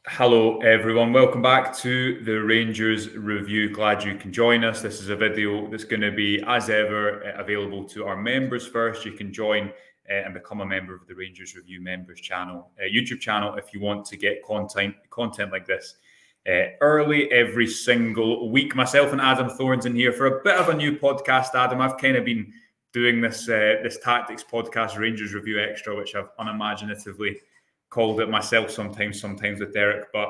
Hello everyone, welcome back to the Rangers Review. Glad you can join us. This is a video that's going to be, as ever, available to our members first. You can join and become a member of the Rangers Review members channel, YouTube channel, if you want to get content like this early every single week. Myself and Adam Thornton here for a bit of a new podcast. Adam, I've kind of been doing this tactics podcast, Rangers Review Extra, which I've unimaginatively called it myself sometimes with Derek, but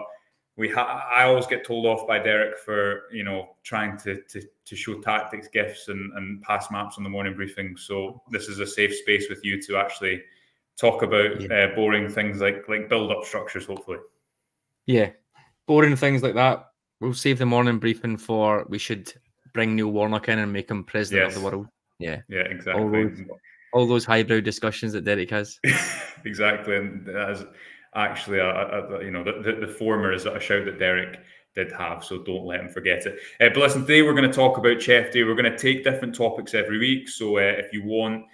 I always get told off by Derek for trying to show tactics, gifs, and pass maps on the morning briefing. So this is a safe space with you to actually talk about boring things like build-up structures, hopefully. Yeah, boring things like that. We'll save the morning briefing for. We should bring Neil Warnock in and make him president of the world. Yeah, exactly. All those highbrow discussions that Derek has. Exactly, and as actually, the former is a shout that Derek did have, so don't let him forget it. But listen, today we're going to talk about Chef Day. We're going to take different topics every week. So if you want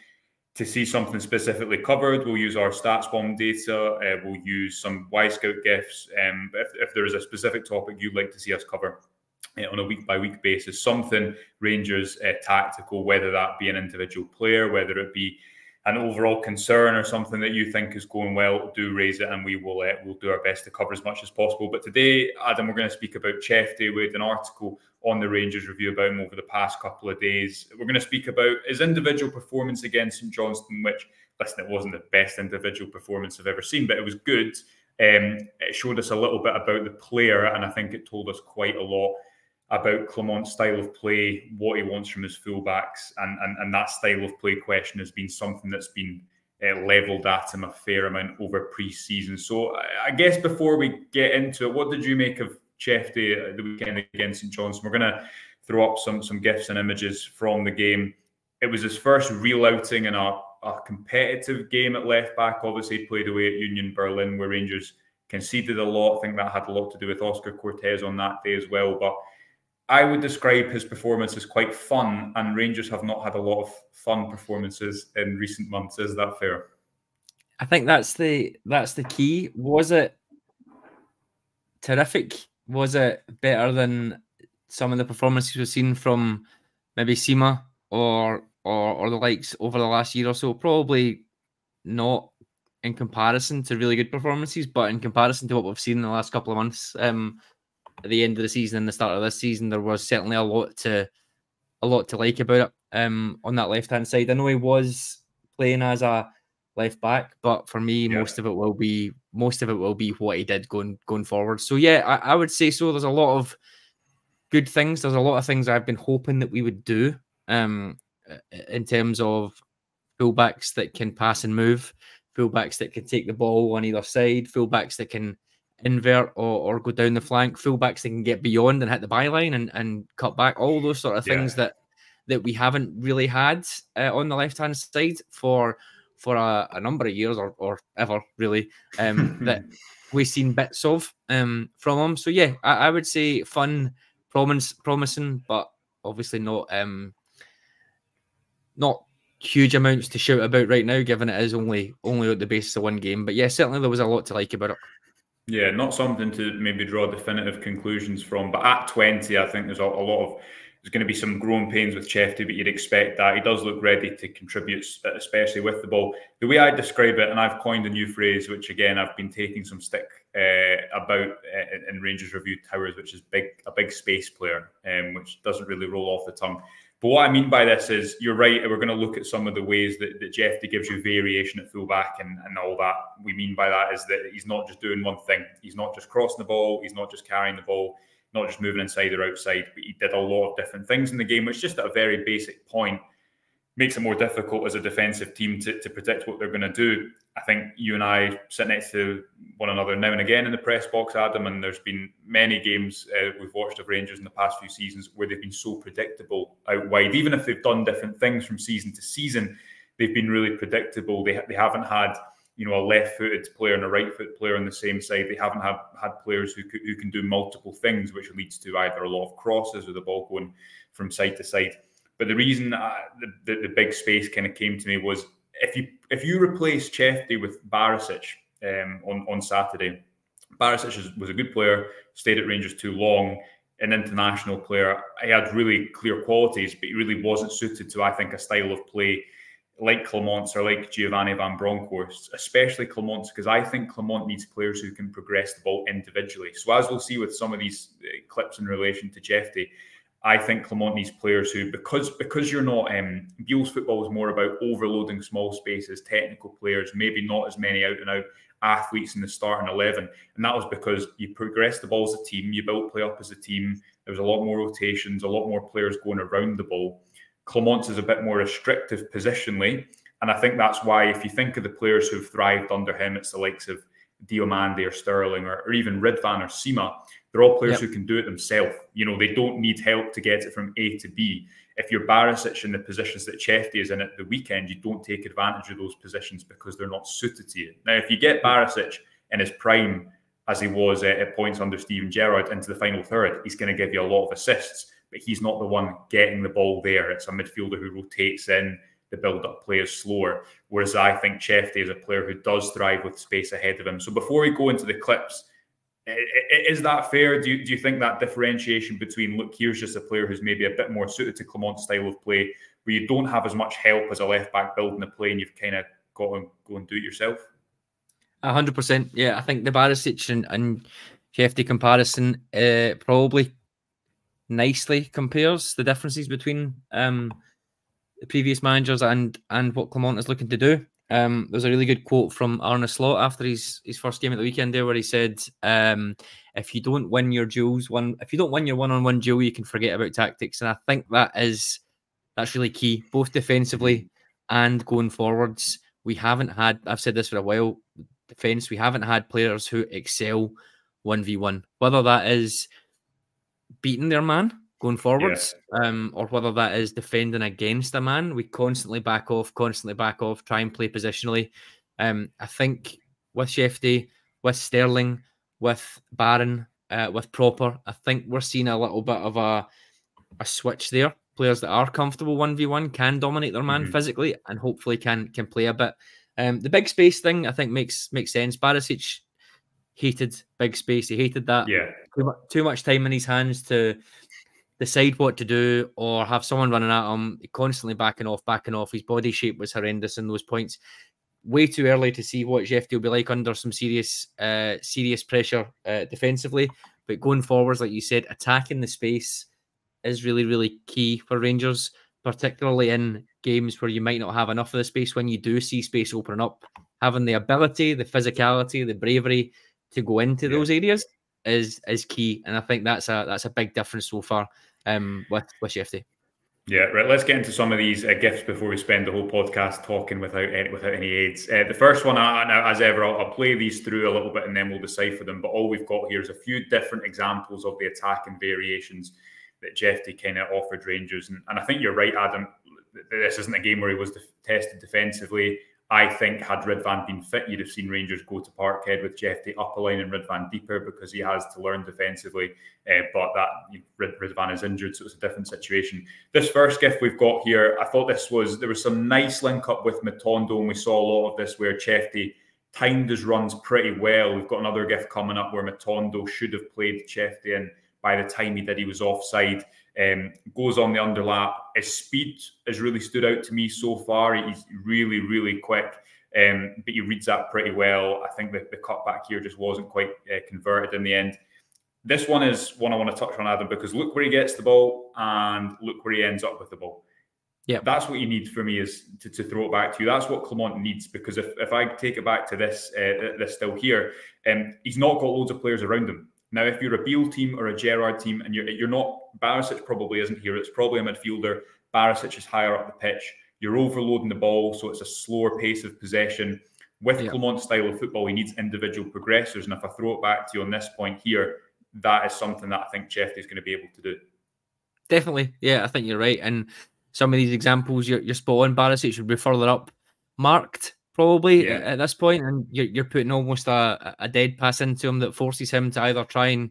to see something specifically covered, we'll use our stats bomb data. We'll use some Y-Scout gifts. If there is a specific topic you'd like to see us cover on a week-by-week basis, something Rangers tactical, whether that be an individual player, whether it be an overall concern or something that you think is going well, do raise it, and we'll do our best to cover as much as possible. But today, Adam, we're going to speak about Chef Day. We had an article on the Rangers Review about him over the past couple of days. We're going to speak about his individual performance against St Johnstone, which, listen, it wasn't the best individual performance I've ever seen, but it was good. It showed us a little bit about the player, and I think it told us quite a lot about Clement's style of play, what he wants from his fullbacks, and that style of play question has been something that's been levelled at him a fair amount over pre-season. So I guess before we get into it, what did you make of Chef Day the weekend against St Johnstone? We're going to throw up some gifs and images from the game. It was his first real outing in a competitive game at left-back. Obviously, he played away at Union Berlin, where Rangers conceded a lot. I think that had a lot to do with Oscar Cortez on that day as well, but I would describe his performance as quite fun, and Rangers have not had a lot of fun performances in recent months. Is that fair? I think that's the key. Was it terrific? Was it better than some of the performances we've seen from maybe Sima or the likes over the last year or so? Probably not in comparison to really good performances, but in comparison to what we've seen in the last couple of months. At the end of the season and the start of this season, there was certainly a lot to like about it. On that left-hand side, I know he was playing as a left back, but for me, most of it will be what he did going forward. So yeah, I would say so. There's a lot of good things. There's a lot of things I've been hoping that we would do in terms of fullbacks that can pass and move, fullbacks that can take the ball on either side, fullbacks that can invert or go down the flank, fullbacks that can get beyond and hit the byline and cut back, all those sort of things that we haven't really had on the left-hand side for a number of years or ever, really, that we've seen bits of from him. So yeah, I would say fun, promising, but obviously not huge amounts to shout about right now, given it is only at the basis of one game. But yeah, certainly there was a lot to like about it. Yeah, not something to maybe draw definitive conclusions from, but at 20, I think there's going to be some growing pains with Chef Day, but you'd expect that. He does look ready to contribute, especially with the ball. The way I describe it, and I've coined a new phrase, which again, I've been taking some stick about in Rangers Review Towers, which is a big space player, which doesn't really roll off the tongue. But what I mean by this is, you're right, we're going to look at some of the ways that Jeff Day gives you variation at fullback and all that. We mean by that is that he's not just doing one thing. He's not just crossing the ball. He's not just carrying the ball, not just moving inside or outside, but he did a lot of different things in the game, which just at a very basic point makes it more difficult as a defensive team to predict what they're going to do. I think you and I sit next to one another now and again in the press box, Adam, and there's been many games we've watched of Rangers in the past few seasons where they've been so predictable out wide. Even if they've done different things from season to season, they've been really predictable. They haven't had a left-footed player and a right-footed player on the same side. They haven't had players who can do multiple things, which leads to either a lot of crosses or the ball going from side to side. But the reason the big space kind of came to me was if you replace Chef Day with Barisic on Saturday, Barisic was a good player, stayed at Rangers too long, an international player. He had really clear qualities, but he really wasn't suited to, I think, a style of play like Clement's or like Giovanni Van Bronckhorst, especially Clement's, because I think Clement needs players who can progress the ball individually. So as we'll see with some of these clips in relation to Jefty, I think Clement needs players who, because you're not, Beale's football is more about overloading small spaces, technical players, maybe not as many out-and-out athletes in the starting 11. And that was because you progressed the ball as a team, you built play up as a team, there was a lot more rotations, a lot more players going around the ball. Clement's is a bit more restrictive positionally. And I think that's why, if you think of the players who've thrived under him, it's the likes of Diomande or Sterling or even Ridvan or Sima. They're all players who can do it themselves. You know, they don't need help to get it from A to B. If you're Barisic in the positions that Jefty is in at the weekend, you don't take advantage of those positions because they're not suited to you. Now, if you get Barisic in his prime, as he was at points under Steven Gerrard, into the final third, he's going to give you a lot of assists, but he's not the one getting the ball there. It's a midfielder who rotates in. The build-up play is slower. Whereas I think Jefty is a player who does thrive with space ahead of him. So before we go into the clips, is that fair? Do you think that differentiation between, look, here's just a player who's maybe a bit more suited to Clement's style of play, where you don't have as much help as a left-back building the play and you've kind of got to go and do it yourself? 100%. Yeah, I think the Barisic and Jefty comparison probably nicely compares the differences between the previous managers and what Clement is looking to do. There's a really good quote from Arne Slot after his first game at the weekend there, where he said, if you don't win your duels, if you don't win your one-on-one duel, you can forget about tactics. And I think that's really key, both defensively and going forwards. We haven't had, I've said this for a while, defence, we haven't had players who excel 1v1, whether that is beating their man going forwards, or whether that is defending against a man. We constantly back off, try and play positionally. I think with Jefty, with Sterling, with Barron, with Proper, I think we're seeing a little bit of a switch there. Players that are comfortable 1v1 can dominate their man physically and hopefully can play a bit. The big space thing, I think, makes sense. Barisic hated big space. He hated that. Yeah. Too much time in his hands to decide what to do or have someone running at him, constantly backing off. His body shape was horrendous in those points. Way too early to see what Jefty will be like under some serious pressure defensively. But going forwards, like you said, attacking the space is really, really key for Rangers, particularly in games where you might not have enough of the space. When you do see space opening up, having the ability, the physicality, the bravery to go into those areas is key. And I think that's a big difference so far with Jefty. Yeah, right. Let's get into some of these gifts before we spend the whole podcast talking without any aids. The first one, as ever, I'll play these through a little bit and then we'll decipher them. But all we've got here is a few different examples of the attacking variations that Jefty kind of offered Rangers. And I think you're right, Adam. This isn't a game where he was tested defensively. I think had Ridvan been fit, you'd have seen Rangers go to Parkhead with Jefty up a line and Ridvan deeper because he has to learn defensively. But Ridvan is injured, so it's a different situation. This first gift we've got here, I thought there was some nice link up with Matondo, and we saw a lot of this where Jefty timed his runs pretty well. We've got another gift coming up where Matondo should have played Jefty in. By the time he did, he was offside. Goes on the underlap. His speed has really stood out to me so far. He's really, really quick, but he reads that pretty well. I think that the cutback here just wasn't quite converted in the end. This one is one I want to touch on, Adam, because look where he gets the ball and look where he ends up with the ball. Yeah, that's what you need for me, is to throw it back to you. That's what Clement needs, because if I take it back to this still here, he's not got loads of players around him. Now, if you're a Beale team or a Gerrard team and you're not, Barisic probably isn't here. It's probably a midfielder. Barisic is higher up the pitch. You're overloading the ball, so it's a slower pace of possession. With Clement's style of football, he needs individual progressors. And if I throw it back to you on this point here, that is something that I think Jefty is going to be able to do. Definitely. Yeah, I think you're right. And some of these examples, you're spot on. Barisic should be further up marked, probably at this point, and you're putting almost a dead pass into him that forces him to either try and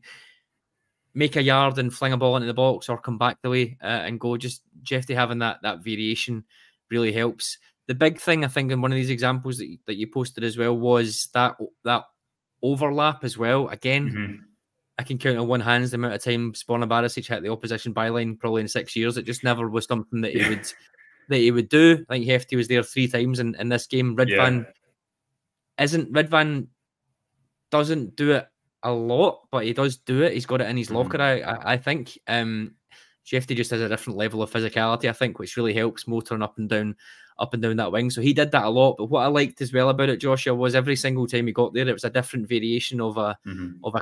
make a yard and fling a ball into the box or come back the way and go. Just Jefty having that variation really helps. The big thing, I think, in one of these examples that you posted as well was that overlap as well. Again, Mm-hmm. I can count on one hand the amount of time Borna Barisic hit the opposition byline probably in 6 years. It just never was something that he would do. I think Hefty was there 3 times in this game. Ridvan doesn't do it a lot, but he does do it. He's got it in his locker, I think. Shefty just has a different level of physicality, I think, which really helps motoring up and down that wing. So he did that a lot. But what I liked as well about it, Joshua, was every single time he got there, it was a different variation of a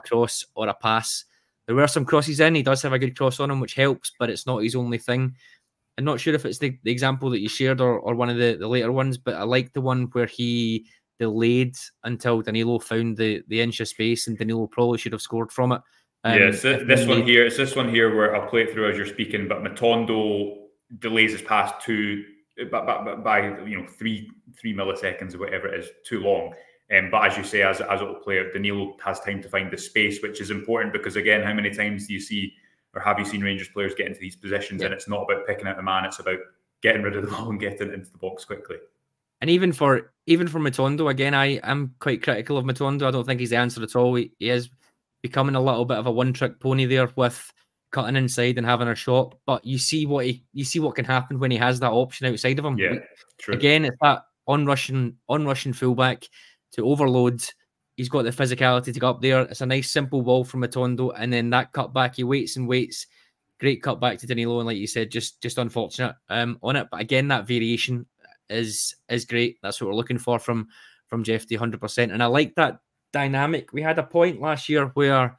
cross or a pass. There were some crosses in. He does have a good cross on him, which helps, but it's not his only thing. I'm not sure if it's the example that you shared or one of the later ones, but I like the one where he delayed until Danilo found the inch of space, and Danilo probably should have scored from it. Yes, this one here. It's this one here where I'll play it through as you're speaking. But Matondo delays his pass by 3 milliseconds or whatever it is, too long. But as you say, as it will play out, Danilo has time to find the space, which is important because again, how many times do you see or have you seen Rangers players get into these positions and it's not about picking out the man, it's about getting rid of the ball and getting it into the box quickly. And even for Matondo, again, I'm quite critical of Matondo. I don't think he's the answer at all. He is becoming a little bit of a one-trick pony there with cutting inside and having a shot. But you see what can happen when he has that option outside of him. Yeah, true. Again, it's that on-rushing fullback to overload. He's got the physicality to go up there. It's a nice simple ball from Matondo, and then that cut back, he waits and waits. Great cut back to Danilo, and like you said, just unfortunate on it. But again, that variation is great. That's what we're looking for from Jeffy, 100%. And I like that dynamic. We had a point last year where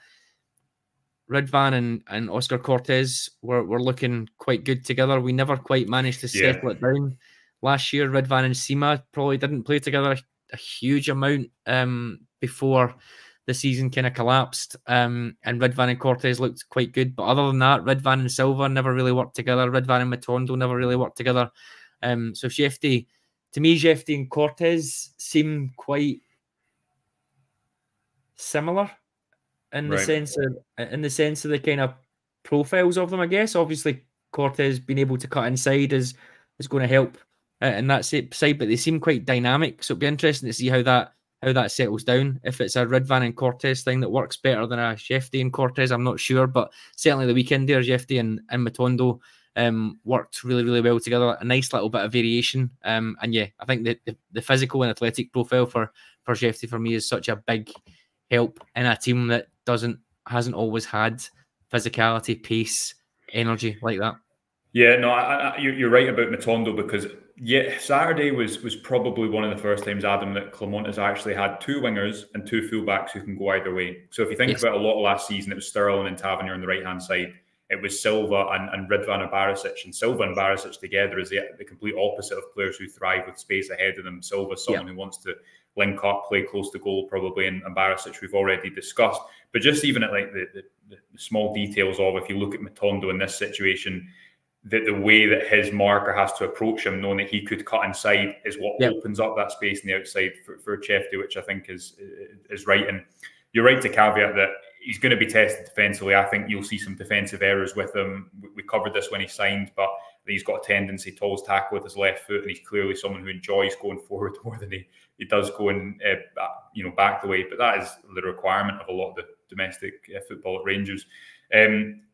Ridvan and Oscar Cortez were looking quite good together. We never quite managed to settle it down. Last year, Ridvan and Sima probably didn't play together a huge amount before the season kind of collapsed. And Ridvan and Cortez looked quite good. But other than that, Ridvan and Silva never really worked together. Ridvan and Matondo never really worked together. So Jeffy and Cortez seem quite similar in the sense of the kind of profiles of them, I guess. Obviously, Cortez being able to cut inside is going to help in that side, but they seem quite dynamic. So it'd be interesting to see how that settles down. If it's a Ridvan and Cortez thing that works better than a Jeffy and Cortez, I'm not sure. But certainly the weekend there, Jeffy and Matondo worked really, really well together. A nice little bit of variation. And yeah, I think the physical and athletic profile for Jeffy for me is such a big help in a team that hasn't always had physicality, pace, energy like that. Yeah, no, you're right about Matondo because Saturday was probably one of the first times, Adam, that Clermont has actually had 2 wingers and 2 fullbacks who can go either way. So if you think about a lot of last season, it was Sterling and Tavernier on the right-hand side. It was Silva and Ridvan and Barisic. And Silva and Barisic together is the complete opposite of players who thrive with space ahead of them. Silva's someone who wants to link up, play close to goal probably, and Barisic we've already discussed. But just even at like the small details of, if you look at Matondo in this situation, the way that his marker has to approach him, knowing that he could cut inside, is what opens up that space on the outside for Chefty, which I think is right. And you're right to caveat that he's going to be tested defensively. I think you'll see some defensive errors with him. We covered this when he signed, but he's got a tendency to always tackle with his left foot, and he's clearly someone who enjoys going forward more than he does going back the way. But that is the requirement of a lot of the domestic football at Rangers.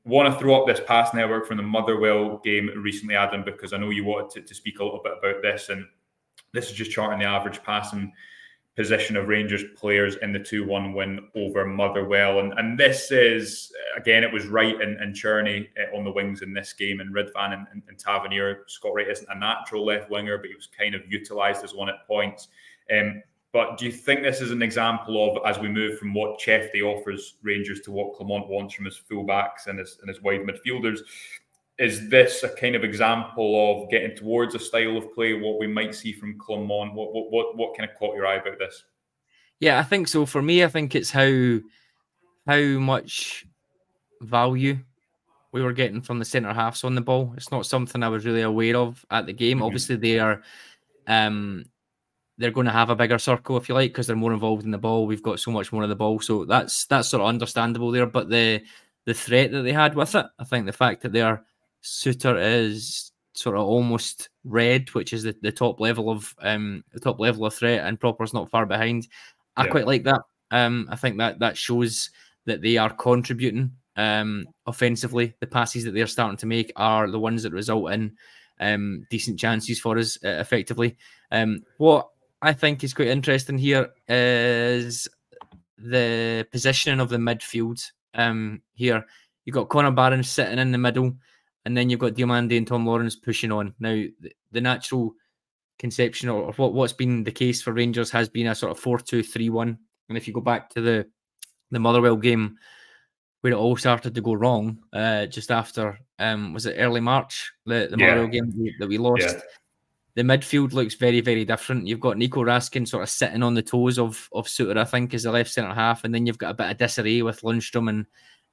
Want to throw up this pass network from the Motherwell game recently, Adam, because I know you wanted to speak a little bit about this, and this is just charting the average passing position of Rangers players in the 2-1 win over Motherwell. And this is, again, it was Wright and Cherney on the wings in this game, and Ridvan and Tavernier. Scott Wright isn't a natural left winger, but he was kind of utilised as one at points. But do you think this is an example of, as we move from what Chefty offers Rangers to what Clermont wants from his fullbacks and his wide midfielders, is this a kind of example of getting towards a style of play, what we might see from Clermont? What kind of caught your eye about this? Yeah, I think so. For me, I think it's how much value we were getting from the centre halves on the ball. It's not something I was really aware of at the game. Obviously, they are they're going to have a bigger circle, if you like, because they're more involved in the ball. We've got so much more of the ball, so that's sort of understandable there. But the threat that they had with it, I think the fact that their Suter is sort of almost red, which is the top level of threat, and Proper's not far behind. I quite like that. I think that shows that they are contributing offensively. The passes that they're starting to make are the ones that result in decent chances for us effectively. What I think is quite interesting here is the positioning of the midfield. Here you've got Connor Barron sitting in the middle, and then you've got Diomande and Tom Lawrence pushing on. Now the natural conception or what's been the case for Rangers has been a sort of 4-2-3-1. And if you go back to the Motherwell game where it all started to go wrong, just after was it early March, the Motherwell game that we lost. Yeah. The midfield looks very, very different. You've got Nico Raskin sort of sitting on the toes of Suter, I think, as the left centre half, and then you've got a bit of disarray with Lundstrom and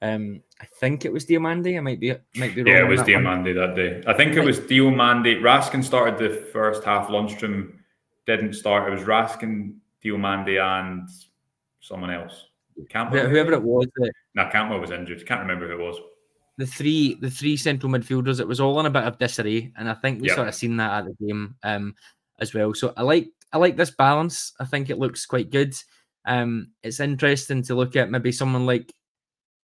I think it was Diomande. I might be wrong. Yeah, it was Diomande that day. I think it was Diomande. Raskin started the first half. Lundstrom didn't start. It was Raskin, Diomande, and someone else. Campbell, whoever it was. No, Campbell was injured. Can't remember who it was. The three central midfielders. It was all in a bit of disarray, and I think we sort of seen that at the game as well. So I like this balance. I think it looks quite good. It's interesting to look at maybe someone like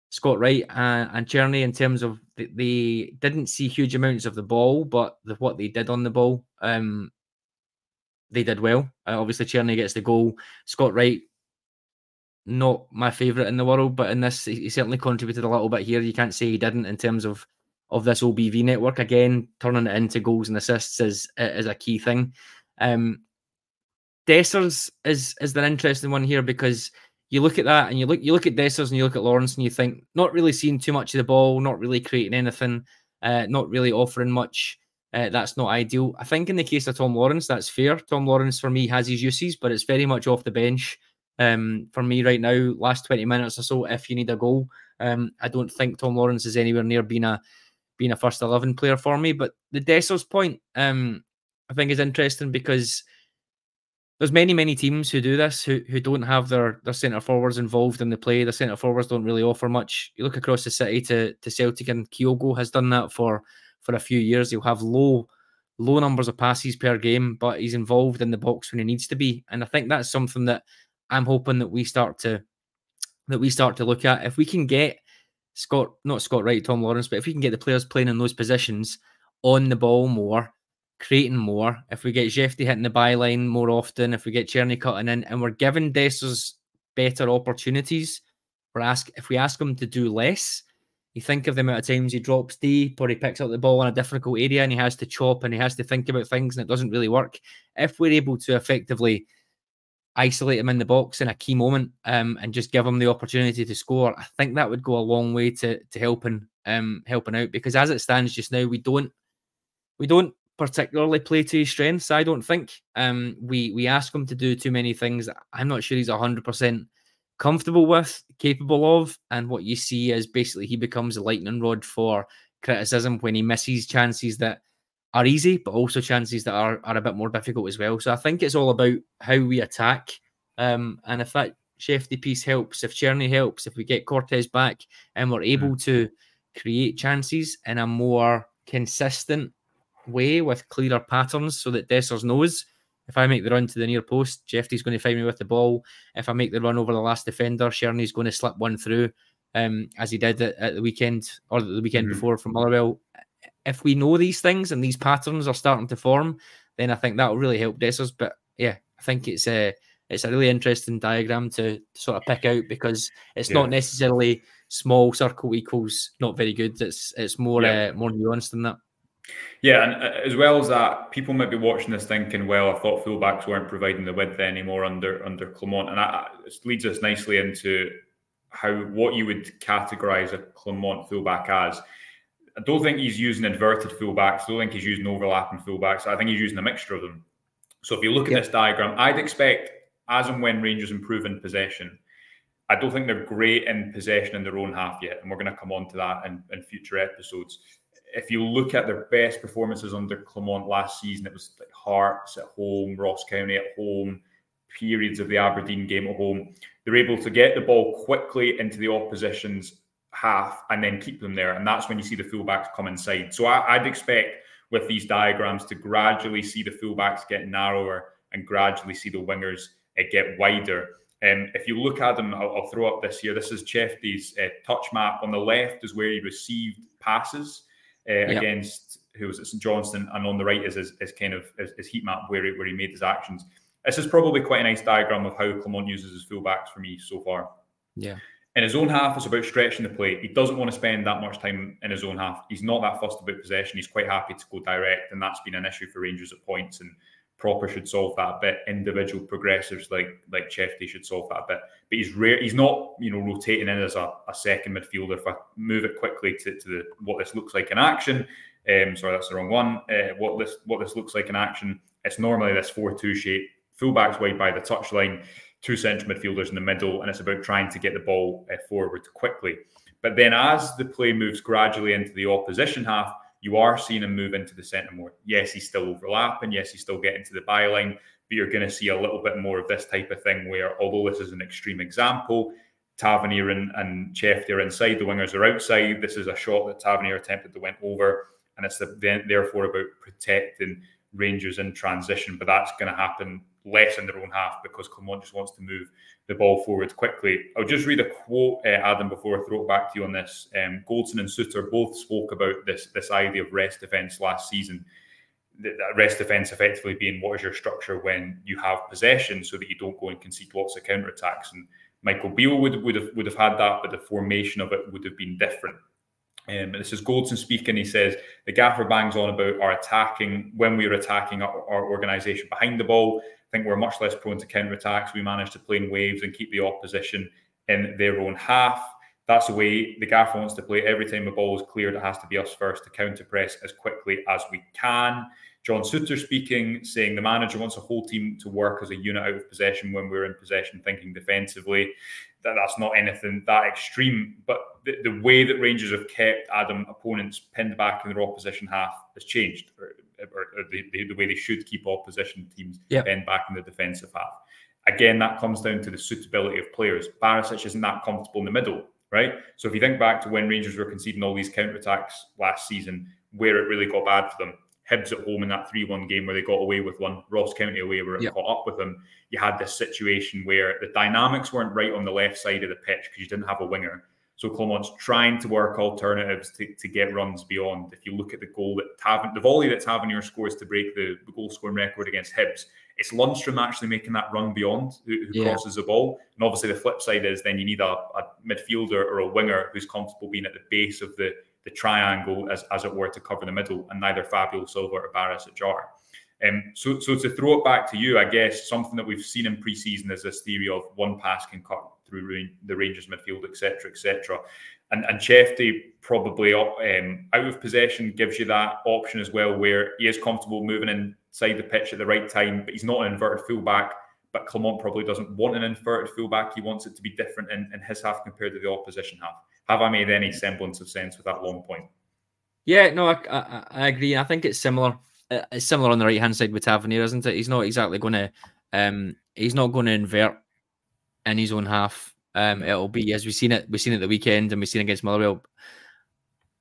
Scott Wright and Cherney in terms of they didn't see huge amounts of the ball, but what they did on the ball, they did well. Obviously, Cherney gets the goal. Scott Wright, not my favourite in the world, but in this, he certainly contributed a little bit here. You can't say he didn't in terms of this OBV network. Again, turning it into goals and assists is a key thing. Dessers is an interesting one here because you look at that and you look at Dessers and you look at Lawrence and you think not really seeing too much of the ball, not really creating anything, not really offering much. That's not ideal. I think in the case of Tom Lawrence, that's fair. Tom Lawrence for me has his uses, but it's very much off the bench. For me right now, last 20 minutes or so, if you need a goal, I don't think Tom Lawrence is anywhere near being a first 11 player for me. But the Dessers point, I think is interesting because there's many teams who do this who don't have their centre forwards involved in the play. The centre forwards don't really offer much. You look across the city to Celtic, and Kyogo has done that for a few years. He'll have low numbers of passes per game, but he's involved in the box when he needs to be. And I think that's something that I'm hoping that we start to look at. If we can get not Scott Wright, Tom Lawrence, but if we can get the players playing in those positions on the ball more, creating more, if we get Jefty hitting the byline more often, if we get Cherney cutting in, and we're giving Dessers better opportunities, if we ask him to do less, you think of the amount of times he drops deep or he picks up the ball in a difficult area and he has to chop and he has to think about things and it doesn't really work. If we're able to effectively isolate him in the box in a key moment and just give him the opportunity to score, I think that would go a long way to helping out, because as it stands just now, we don't particularly play to his strengths. I don't think we ask him to do too many things I'm not sure he's 100% comfortable with, capable of, and what you see is basically he becomes a lightning rod for criticism when he misses chances that are easy, but also chances that are a bit more difficult as well. So I think it's all about how we attack. And if that Shefty piece helps, if Cherney helps, if we get Cortez back and we're able to create chances in a more consistent way with clearer patterns so that Dessers knows, if I make the run to the near post, Jefty's going to find me with the ball. If I make the run over the last defender, Cherney's going to slip one through, as he did at the weekend or the weekend before from Motherwell. If we know these things and these patterns are starting to form, then I think that will really help Dessers. But yeah, I think it's a really interesting diagram to sort of pick out, because it's not necessarily small circle equals not very good. It's more more nuanced than that. Yeah, and as well as that, people might be watching this thinking, well, I thought fullbacks weren't providing the width anymore under Clement. And it leads us nicely into what you would categorise a Clement fullback as. I don't think he's using inverted fullbacks. I don't think he's using overlapping fullbacks. I think he's using a mixture of them. So if you look at this diagram, I'd expect, as and when Rangers improve in possession, I don't think they're great in possession in their own half yet. And we're going to come on to that in future episodes. If you look at their best performances under Clement last season, it was like Hearts at home, Ross County at home, periods of the Aberdeen game at home. They're able to get the ball quickly into the opposition's half and then keep them there. And that's when you see the fullbacks come inside. So I'd expect with these diagrams to gradually see the fullbacks get narrower and gradually see the wingers get wider. If you look at them, I'll throw up this here. This is Chefty's touch map. On the left is where he received passes against, who was it, St Johnstone, and on the right is his kind of his heat map where he made his actions. This is probably quite a nice diagram of how Clement uses his fullbacks for me so far. Yeah. In his own half, it's about stretching the play. He doesn't want to spend that much time in his own half. He's not that fussed about possession. He's quite happy to go direct, and that's been an issue for Rangers at points. And Proper should solve that a bit. Individual progressives like Chefty should solve that a bit. But he's rare. He's not, rotating in as a second midfielder. If I move it quickly to what this looks like in action. Sorry, that's the wrong one. What this looks like in action. It's normally this 4-2 shape. Fullbacks wide by the touchline. 2 central midfielders in the middle, and it's about trying to get the ball forward quickly. But then as the play moves gradually into the opposition half, you are seeing him move into the centre more. Yes, he's still overlapping. Yes, he's still getting to the byline, but you're going to see a little bit more of this type of thing where, although this is an extreme example, Tavernier and Chefty are inside, the wingers are outside. This is a shot that Tavernier attempted that went over, and it's therefore about protecting Rangers in transition, but that's going to happen less in their own half because Clement just wants to move the ball forward quickly. I'll just read a quote, Adam, before I throw it back to you on this. Goldson and Suter both spoke about this idea of rest defence last season. That rest defence effectively being what is your structure when you have possession so that you don't go and concede lots of counter-attacks. And Michael Beale would have had that, but the formation of it would have been different. This is Goldson speaking. He says, the gaffer bangs on about our attacking, when we were attacking our organisation behind the ball. I think we're much less prone to counter-attacks. We managed to play in waves and keep the opposition in their own half. That's the way the gaffer wants to play. Every time a ball is cleared, it has to be us first to counter-press as quickly as we can. John Suter speaking, saying the manager wants a whole team to work as a unit out of possession when we're in possession, thinking defensively. That's not anything that extreme, but the way that Rangers have kept opponents pinned back in their opposition half has changed, or the way they should keep opposition teams pinned back in the defensive half. Again, that comes down to the suitability of players. Barisic isn't that comfortable in the middle, right? So if you think back to when Rangers were conceding all these counter-attacks last season, where it really got bad for them, Hibs at home in that 3-1 game where they got away with one, Ross County away where it caught up with them. You had this situation where the dynamics weren't right on the left side of the pitch because you didn't have a winger. So Clement's trying to work alternatives to get runs beyond. If you look at the goal that the volley that Tavernier scores to break the goal scoring record against Hibs, it's Lundstrom actually making that run beyond who crosses the ball. And obviously the flip side is then you need a midfielder or a winger who's comfortable being at the base of the triangle, as it were, to cover the middle, and neither Fabio Silva or Barisic are. So to throw it back to you, I guess something that we've seen in pre-season is this theory of one pass can cut through the Rangers midfield, etc., etc. And Chefty probably out of possession gives you that option as well, where he is comfortable moving inside the pitch at the right time, but he's not an inverted fullback. But Clement probably doesn't want an inverted fullback. He wants it to be different in his half compared to the opposition half. Have I made any semblance of sense with that long point? Yeah, no, I agree. I think it's similar. It's similar on the right hand side with Tavernier, isn't it? He's not exactly going to. He's not going to invert in his own half. It'll be as we've seen it the weekend, and we've seen against Motherwell.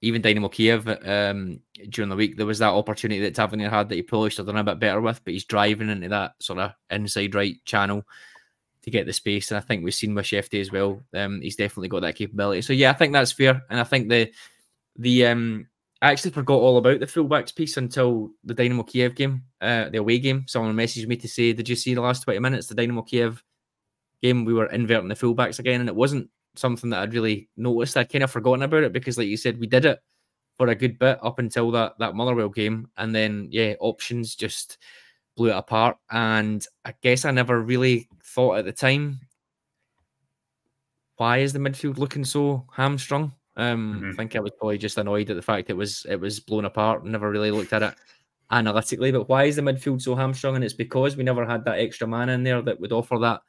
Even Dynamo Kiev during the week, there was that opportunity that Tavernier had that he probably should have done a bit better with, but he's driving into that sort of inside right channel to get the space. And I think we've seen with Chefty as well. He's definitely got that capability. So yeah, I think that's fair. And I think I actually forgot all about the fullbacks piece until the Dynamo Kiev game, the away game. Someone messaged me to say, did you see the last 20 minutes, the Dynamo Kiev game? We were inverting the fullbacks again, and it wasn't something that I'd really noticed. I'd kind of forgotten about it because, like you said, we did it for a good bit up until that Motherwell game. And then, options just blew it apart. And I guess I never really thought at the time, why is the midfield looking so hamstrung? I think I was probably just annoyed at the fact it was blown apart. Never really looked at it analytically. But why is the midfield so hamstrung? And it's because we never had that extra man in there that would offer that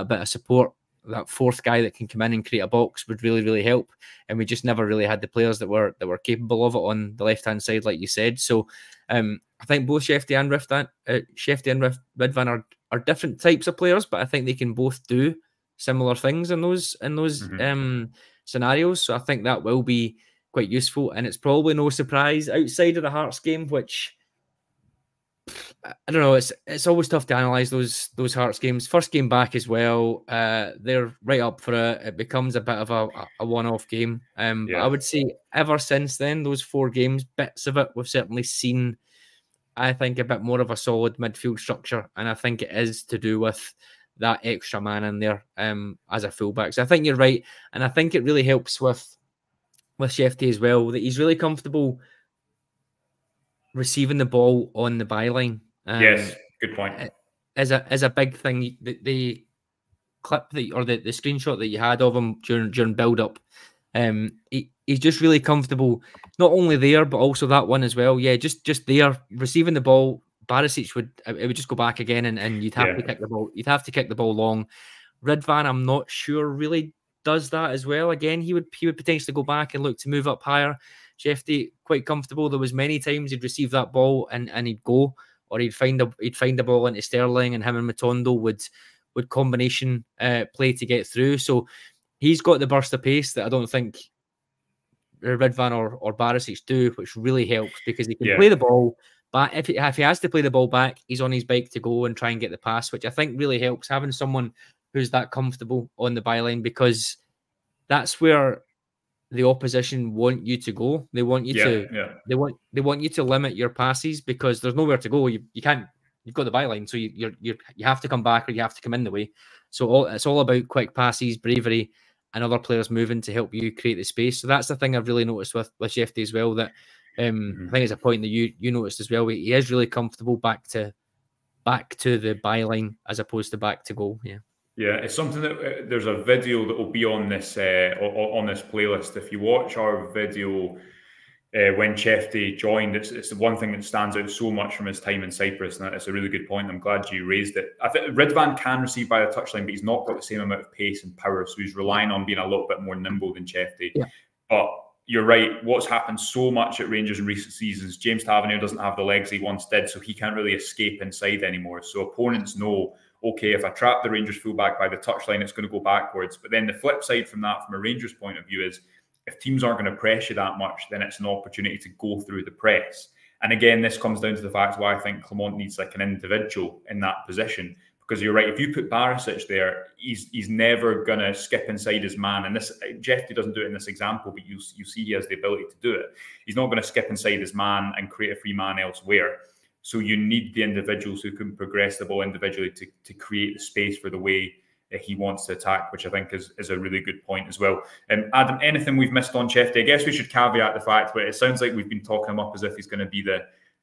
bit of support. That fourth guy that can come in and create a box would really, really help. And we just never really had the players that were capable of it on the left-hand side, like you said. So I think both Chefty and Ridvan are different types of players, but I think they can both do similar things in those scenarios. So I think that will be quite useful. And it's probably no surprise outside of the Hearts game, which I don't know. It's always tough to analyze those Hearts games. First game back as well. They're right up for it. It becomes a bit of a one-off game. But I would say ever since then, those 4 games, bits of it, we've certainly seen, I think, a bit more of a solid midfield structure, and I think it is to do with that extra man in there as a fullback. So I think you're right, and I think it really helps with Shefty as well, that he's really comfortable receiving the ball on the byline. Yes, good point. Is a big thing. The clip that, or the screenshot that you had of him during build up, he's just really comfortable, not only there but also that one as well. Yeah, just there receiving the ball. Barisic would just go back again, and you'd have to kick the ball. You'd have to kick the ball long. Ridvan, I'm not sure really does that as well. Again, he would potentially go back and look to move up higher. Shefty quite comfortable. There was many times he'd receive that ball and he'd go, or he'd find the ball into Sterling, and him and Matondo would combination play to get through. So he's got the burst of pace that I don't think Ridvan or Barisic do, which really helps because he can play the ball. But if he has to play the ball back, he's on his bike to go and try and get the pass, which I think really helps, having someone who's that comfortable on the byline, because that's where the opposition want you to go. They want you they want you to limit your passes, because there's nowhere to go. You can't. You've got the byline, so you have to come back, or you have to come in the way. So it's all about quick passes, bravery, and other players moving to help you create the space. So that's the thing I've really noticed with Shefty as well. That I think it's a point that you noticed as well. He is really comfortable back to the byline as opposed to back to goal. Yeah, it's something that there's a video that will be on this playlist. If you watch our video when Shefty joined, it's the one thing that stands out so much from his time in Cyprus, and it's a really good point. I'm glad you raised it. I think Ridvan can receive by the touchline, but he's not got the same amount of pace and power, so he's relying on being a little bit more nimble than Shefty. Yeah. But you're right, what's happened so much at Rangers in recent seasons, James Tavernier doesn't have the legs he once did, so he can't really escape inside anymore. So opponents know, okay, if I trap the Rangers fullback by the touchline, it's going to go backwards. But then the flip side from that, from a Rangers point of view, is if teams aren't going to press you that much, then it's an opportunity to go through the press. And again, this comes down to the fact why I think Clement needs like an individual in that position. Because you're right, if you put Barisic there, he's never going to skip inside his man. And this, Jeffy doesn't do it in this example, but you see he has the ability to do it. He's not going to skip inside his man and create a free man elsewhere. So you need the individuals who can progress the ball individually to create the space for the way he wants to attack, which I think is a really good point as well. Adam, anything we've missed on Shefty? I guess we should caveat the fact, but it sounds like we've been talking him up as if he's going to be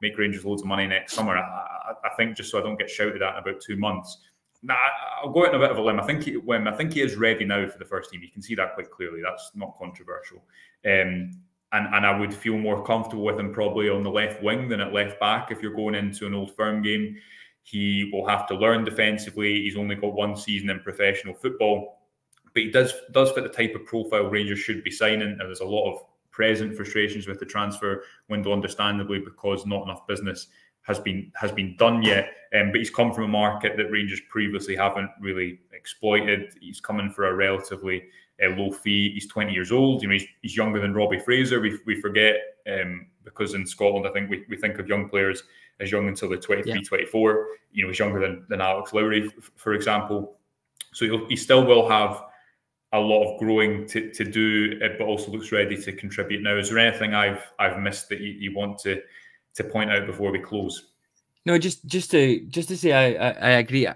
make Rangers loads of money next summer. I think, just so I don't get shouted at in about 2 months. Nah, I'll go out on a bit of a limb. I think he is ready now for the first team. You can see that quite clearly. That's not controversial. And I would feel more comfortable with him probably on the left wing than at left back. If you're going into an Old Firm game, he will have to learn defensively. He's only got 1 season in professional football, but he does fit the type of profile Rangers should be signing. And there's a lot of present frustrations with the transfer window, understandably, because not enough business has been done yet. But he's come from a market that Rangers previously haven't really exploited. He's coming for a relatively low fee. He's 20 years old. You know, he's younger than Robbie Fraser. We forget because in Scotland, I think we think of young players as young until they're 23, 24. You know, he's younger than Alex Lowry, for example. So he still will have a lot of growing to do, but also looks ready to contribute now. Is there anything I've missed that you want to point out before we close? No, just to say I agree.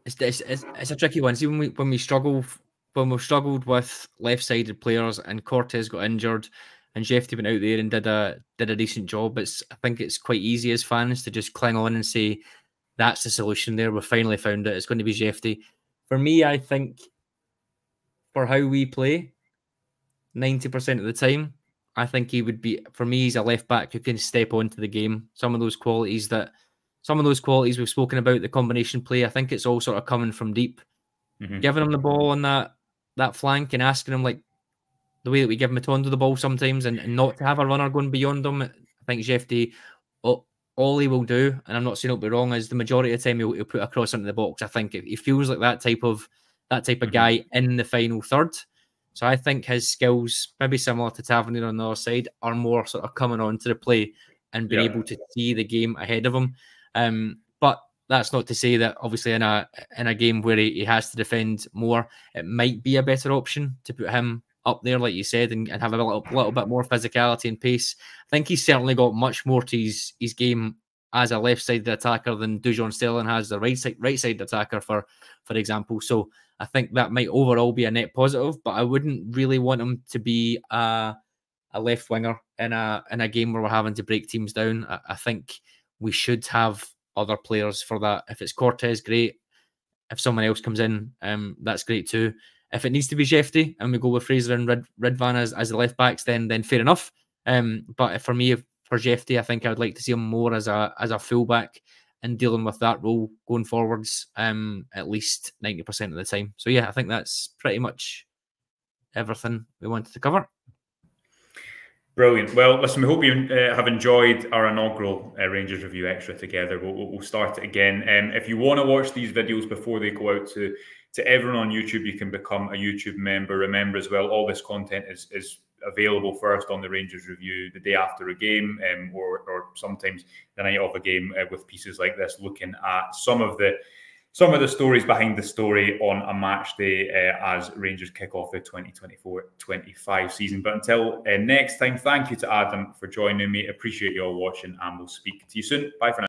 It's a tricky one. See, when we've struggled with left-sided players and Cortez got injured and Shefty went out there and did a decent job, I think it's quite easy as fans to just cling on and say that's the solution there. We've finally found it. It's going to be Shefty. For me, I think for how we play, 90% of the time, I think he would be, for me, he's a left back who can step onto the game. Some of those qualities we've spoken about, the combination play, I think it's all sort of coming from deep. Giving him the ball on that flank and asking him, like the way that we give Matondo the ball sometimes, and not to have a runner going beyond him. I think Shefty, all he will do, and I'm not saying it'll be wrong, is the majority of the time he'll put a cross into the box. I think he feels like that type of guy in the final third. So I think his skills, maybe similar to Tavernier on the other side, are more sort of coming on to the play and been able to see the game ahead of him. But that's not to say that obviously in a game where he has to defend more, it might be a better option to put him up there, like you said, and have a little bit more physicality and pace. I think he's certainly got much more to his game as a left-sided attacker than Dujon Sterling has the right-sided attacker, for example. So I think that might overall be a net positive, but I wouldn't really want him to be a left winger in a game where we're having to break teams down. I think we should have other players for that. If it's Cortez, great. If someone else comes in, that's great too. If it needs to be Jefty and we go with Fraser and Ridvan as the left backs, then fair enough. But for me, for Jefty, I think I would like to see him more as a fullback and dealing with that role going forwards, at least 90% of the time. So yeah, I think that's pretty much everything we wanted to cover. Brilliant. Well, listen, we hope you have enjoyed our inaugural Rangers Review Extra together. We'll start it again. If you want to watch these videos before they go out to everyone on YouTube, you can become a YouTube member. Remember as well, all this content is available first on the Rangers Review the day after a game, or sometimes the night of a game, with pieces like this looking at some of the stories behind the story on a match day as Rangers kick off the 2024-25 season. But until next time, thank you to Adam for joining me. Appreciate you all watching, and we'll speak to you soon. Bye for now.